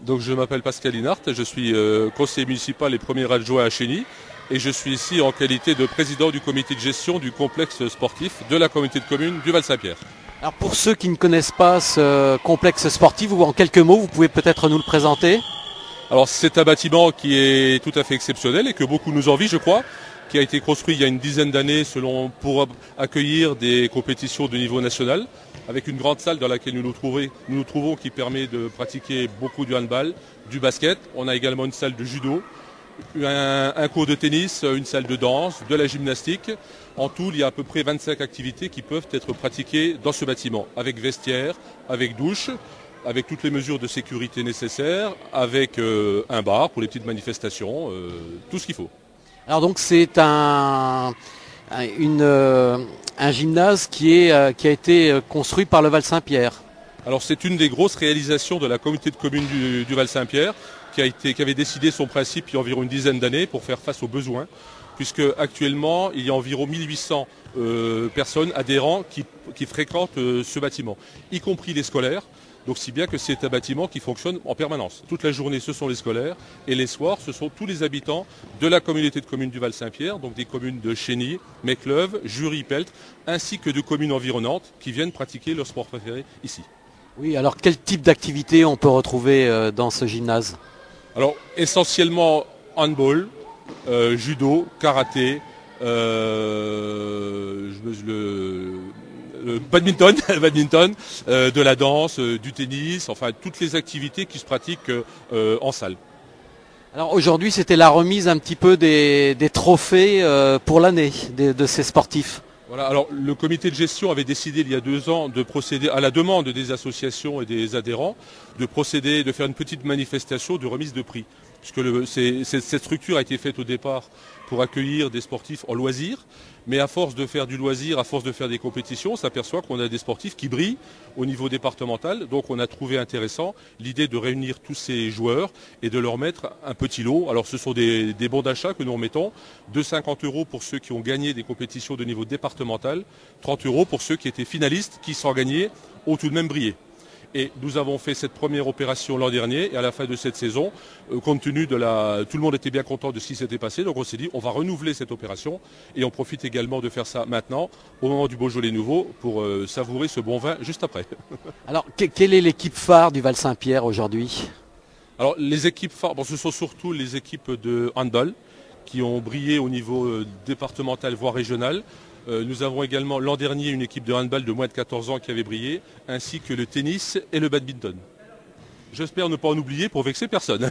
Donc je m'appelle Pascal Inart, je suis conseiller municipal et premier adjoint à Chény et je suis ici en qualité de président du comité de gestion du complexe sportif de la communauté de communes du Val-Saint-Pierre. Alors pour ceux qui ne connaissent pas ce complexe sportif, ou en quelques mots, vous pouvez peut-être nous le présenter? Alors c'est un bâtiment qui est tout à fait exceptionnel et que beaucoup nous envient, je crois, qui a été construit il y a une dizaine d'années pour accueillir des compétitions de niveau national, avec une grande salle dans laquelle nous nous trouvons qui permet de pratiquer beaucoup du handball, du basket. On a également une salle de judo, un cours de tennis, une salle de danse, de la gymnastique. En tout, il y a à peu près 25 activités qui peuvent être pratiquées dans ce bâtiment, avec vestiaire, avec douche, avec toutes les mesures de sécurité nécessaires, avec un bar pour les petites manifestations, tout ce qu'il faut. Alors donc c'est un gymnase qui a été construit par le Val-Saint-Pierre. Alors c'est une des grosses réalisations de la communauté de communes du Val-Saint-Pierre qui avait décidé son principe il y a environ une dizaine d'années pour faire face aux besoins, puisque actuellement il y a environ 1800 personnes adhérents qui fréquentent ce bâtiment, y compris les scolaires. Donc si bien que c'est un bâtiment qui fonctionne en permanence. Toute la journée, ce sont les scolaires et les soirs, ce sont tous les habitants de la communauté de communes du Val-Saint-Pierre, donc des communes de Chény, Mécleuve, Jury, Peltre, ainsi que de communes environnantes qui viennent pratiquer leur sport préféré ici. Oui, alors quel type d'activité on peut retrouver dans ce gymnase? Alors essentiellement handball, judo, karaté, badminton, de la danse, du tennis, enfin toutes les activités qui se pratiquent en salle. Alors aujourd'hui c'était la remise un petit peu des trophées pour l'année de ces sportifs. Voilà, alors le comité de gestion avait décidé il y a 2 ans de procéder à la demande des associations et des adhérents, de faire une petite manifestation de remise de prix. Puisque cette structure a été faite au départ pour accueillir des sportifs en loisir, mais à force de faire du loisir, à force de faire des compétitions, on s'aperçoit qu'on a des sportifs qui brillent au niveau départemental. Donc on a trouvé intéressant l'idée de réunir tous ces joueurs et de leur mettre un petit lot. Alors ce sont des bons d'achat que nous remettons, de 50 € pour ceux qui ont gagné des compétitions de niveau départemental, 30 € pour ceux qui étaient finalistes, qui sans gagner ont tout de même brillé. Et nous avons fait cette première opération l'an dernier et à la fin de cette saison, compte tenu tout le monde était bien content de ce qui s'était passé, donc on s'est dit on va renouveler cette opération et on profite également de faire ça maintenant, au moment du Beaujolais nouveau, pour savourer ce bon vin juste après. Alors quelle est l'équipe phare du Val-Saint-Pierre aujourd'hui? Alors les équipes phares, ce sont surtout les équipes de handball qui ont brillé au niveau départemental voire régional. Nous avons également l'an dernier une équipe de handball de moins de 14 ans qui avait brillé, ainsi que le tennis et le badminton. J'espère ne pas en oublier pour vexer personne.